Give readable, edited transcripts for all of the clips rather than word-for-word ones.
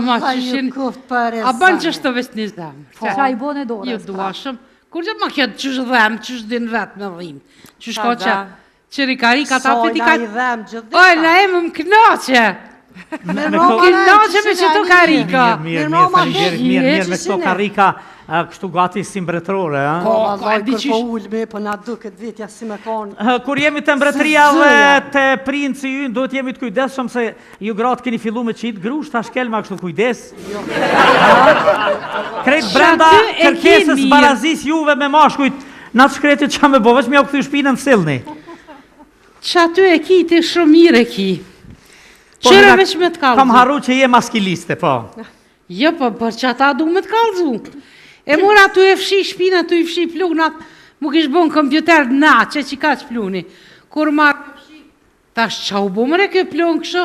ma që shin... A ban që shtë veç një zemë. Qa i bone dore? Jo duashëm. Kur që ma këtë që shë që din vetë me dhimë. Që shko që qërikari ka ta piti ka... Oj, na e më knaqe. Më knaqe me që të karika. Mirë me këto karika. Kështu gati si mbretërore, Ko, kërko ullme, për na du këtë vitja si me konë. Kur jemi të mbretëria dhe të princi ju, duhet jemi të kujdeshëm se ju gratë keni fillu me qitë grusht, ta shkel ma kështu kujdes. Krejt brenda kërkesës barazis juve me mashkujt, na të shkretit qa me bo, veç me jau këthy shpinën të silni. Qa ty e ki, ti shumë mirë e ki. Qëre veç me të kalzu. Kam haru që je maskiliste, po. Jo, po, për që ata du me të kalzu. E mora tu e fshi shpina, tu i fshi plunat, mu kish bon kompjuter na, që ka që pluni. Kur marrë fshi, tash qa u bo mëre kjo plun kësho,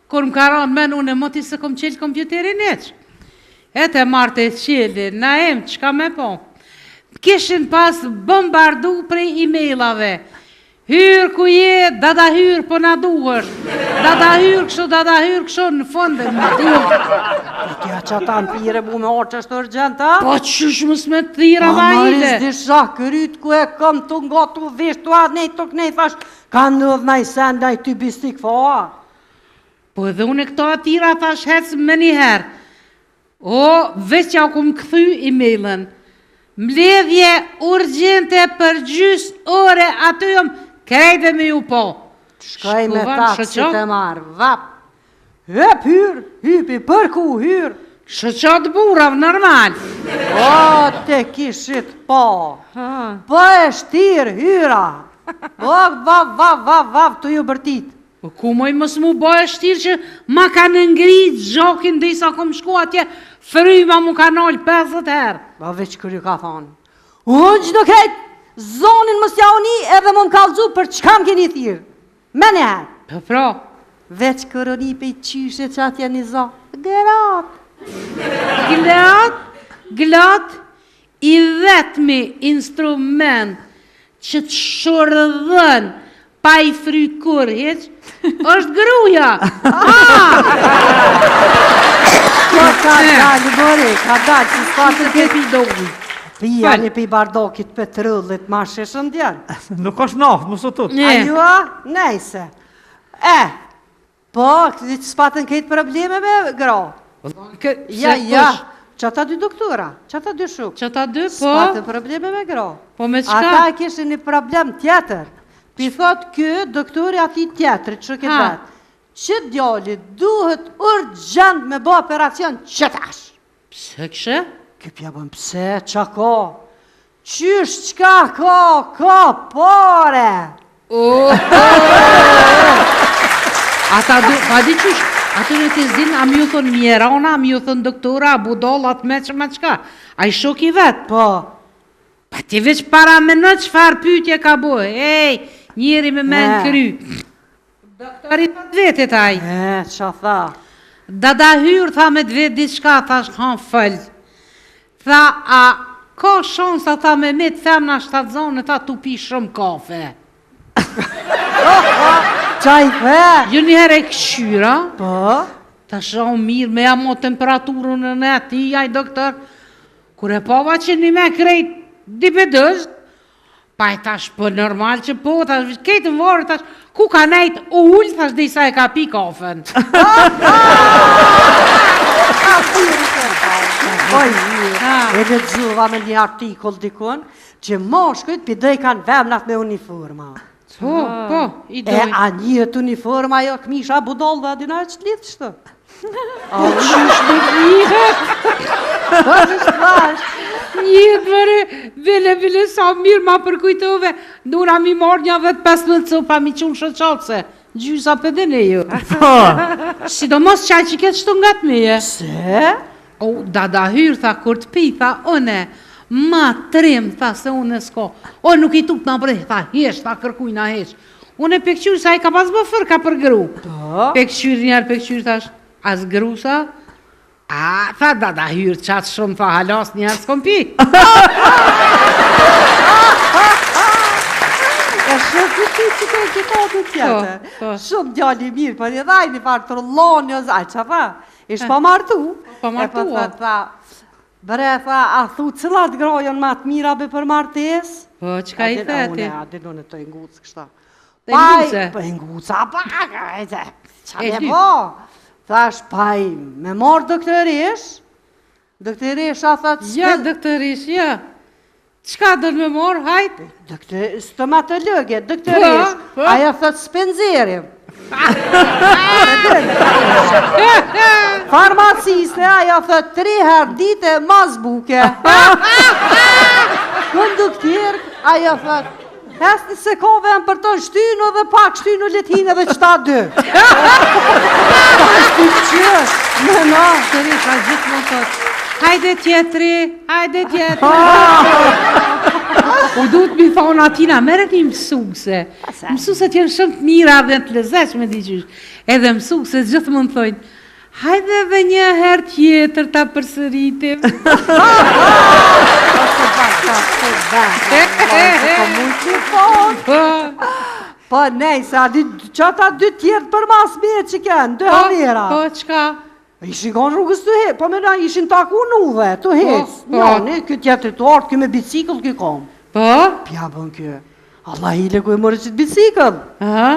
kur më ka ranë men unë e moti se kom qelë kompjuterin e që. E te marrë të qelë, na em, qka me po. Kishin pas bombardu prej e-mailave. Hyrë ku je, dada hyrë po na duhër. Dada hyrë kësho në fondën në duhë. Tja që ta në pire bu me orë që është urgenta? Po qysh mës me të thira vajle? Maris disha këryt ku e kam të nga të visht, tu atë nej të kënej thash, ka nëdh naj sen, naj ty bistik fa. Po edhe unë e këto atira thash hecë me njëherë. O, veç që aku më këthy e-mailën. Mbledhje urgjente për gjys ore aty jom krejtë me ju po. Shkaj me taksit e marë, vap. Hëp hyrë, hypi, përku hyrë. Shëqat burav, normal. O, te kishit po. Po e shtirë, hyra. Vav, të ju bërtit. Ku moj mos mu bo e shtirë që ma ka në ngrit gjokin dhe isa kom shku atje, fryma mu ka nalë 50 herë. Ba veç kërë ju ka thonë. Unë që do krejt, zonin më s'ja uni edhe më kallëzu për qkam keni thirë. Me ne herë. Pra. Veç kërë uni pe i qyshe që atje një zo. Glat, i vetëmi instrument që të shordhën pa i frykur heq, është gruja. Ka dalë, bëre, ka dalë, që s'patë të pi dogi. Pia një pi bardokit për të rëllit, ma sheshën djerë. Nuk është naftë, më sotut. Ajua, nejse. Po, që s'patën këtë probleme me gra. Ja, që ata dy doktora, që ata dy shuk. Që ata dy, po? S'patën probleme me gra. Po me qka? Ata kishë një problem tjetër. Pi thot kë doktori ati tjetër, që këtë vetë. Që djalli duhet urgjent me bo operacion qëtash. Pse kështë? Këpja bëm pse, qa ka? Qysh qka ka pare. Ata du, pa di qysh, ato në të zdinë, a mi ju thonë mjerona, a mi ju thonë doktora, a budollat me që ma qka. A i shok i vetë. Po. Pa ti veç para me në qëfar pytje ka bojë. Ej, njeri me men kry. Doktori të vetë taj. Qa tha? Dada hyrë, tha me të vetë diçka, thash kanë fëllë. Tha, a ka shansa tha me të femna shtatë ta tu pi shumë kafe. Qaj the? Jo njëherë e këshyra. Po? Ta shonë mirë me jamo temperaturën në ne ti, aj doktor. Kure pova që një me krejt dipedëz, pa e tash për normal që po, tash kejtë më vorë, tash ku ka nejtë ullë, tash dhe isa e ka pi kafen. E dhe dzuva me një artikull dikun, që moshkujt pëjdej kanë vemnat me uniforma. Po, i doj. E a njët uniforma jo këmisha budol dhe adina e që lidhë shtë? A qysh me njët? Njët vëre, vele sa mirë ma përkujtove, dura mi marrë një vetë 15 copa mi qunë shëqatëse, gjysa për dhe ne ju. Sidomos qaj që këtë shtu nga të meje. Se? O, dada hyrë, tha, kur të pi, tha, one, ma trim, tha, se unë s'ko. O, nuk i tuk në brej, tha, hesh, tha, kërkuj na hesh. Unë e pekqyrë, sa i ka pas bë fërka për gru. Pekqyrë njerë, pekqyrë, thash, as gru, sa? A, tha, dada hyrë, qatë shumë, tha, halas njerë s'kom pi. E shumë këti që të këtë të tjetër. Shumë djalli mirë, për një dhaj një farë të rëllon një zaj, që fa? Ishtë pa martu. Pa martu, E pa tha, bre, tha, a thu cilat grojën ma të mira be për martes? Po, qka i theti? A di në të ngucë kështa. Të nguce? Pa nguca, pa, qa E me ty. po? Thash, pa i me marë doktorish, doktorish a thët, Ja, doktorish, ja. Qka dërë me morë, hajt? stomatologe, doktorish, Po. aja thët spenzerim. Farmaciste, aja thët 3 herë dite mazbuke. Konduktir, aja thët, hesni se ka vend për të shtynu dhe pak shtynu letine dhe qëta 2. Ashtu që, me na. Doktorish, a gjithë më thot, hajde tjetëri, hajde tjetëri. U du të mi thonë atina, meret një mësuse. Mësuset jenë shumë të mira dhe të lezeshme diqysh. Edhe mësuse gjithë më në thojnë, hajde dhe një herë tjetër ta përsëritim. Po, nej, se a di qata 2 tjertë për mas me që kënë, 2 halera. Po, qka? Ishin kanë rrugës të hecë, po me na ishin taku nuve, të hecë. Po. Njani, këtë tjetër të artë, këtë me bicikl këtë kom. Po? Pja bën këtë. Allah hile ku e mërë qëtë bicikl. Aha?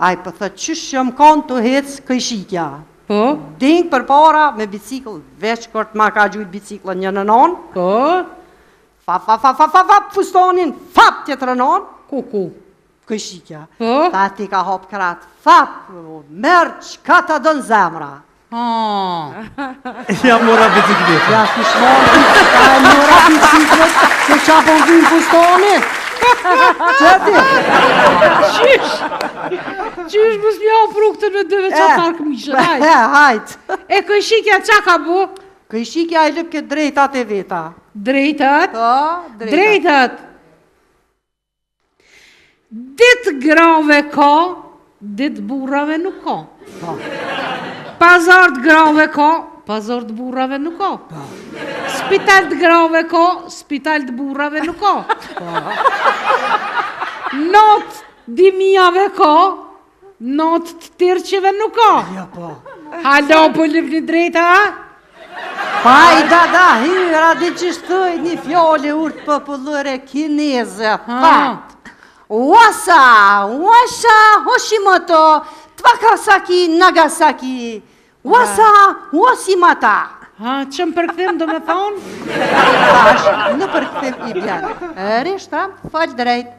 Aj, për thë qysh jam kanë të hecë këjshikja. Po? Dingë për para me bicikl, veç kërtë ma ka gjujt biciklën një në non. Po? Fap, fustonin, fap tjetër në non. Kuku. Këjshikja. Po? Ta ti ka hop kratë, fap, mërë qka ta dënë zemra. Ja mora bicikletë. Ja, si shmoni, ta e mora biciklet, se qa po vim fustonin. Qëti? Qysh? Qysh mës mja ofru këtë në dëve qatar këmishë, hajt. Hajt. E këshikja qa ka bu? Këjshikja i lëp këtë drejtat e veta. Drejtat? Po, Drejtat. Ditë grave ka, ditë burrave nuk ka. Pazar të grave ka, pazar të burrave nuk ka. Spital të grave ka, spital të burrave nuk ka. Not dimijave ka, not të tërqive nuk ka. Ja, po. Halo, po lëpni drejta, ha? Pa i da, hyra di që shtoj një fjole urtë popullore kineze, fakt. Wasa, Hoshimoto, Takasaki, Nagasaki, Wasa, Hoshimata. Ha, që më përkëthim do me thonë? Tash, në përkëthim i bjanë. Rishtra, falë drejt.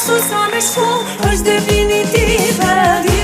ashtu sa me shku, është definitive.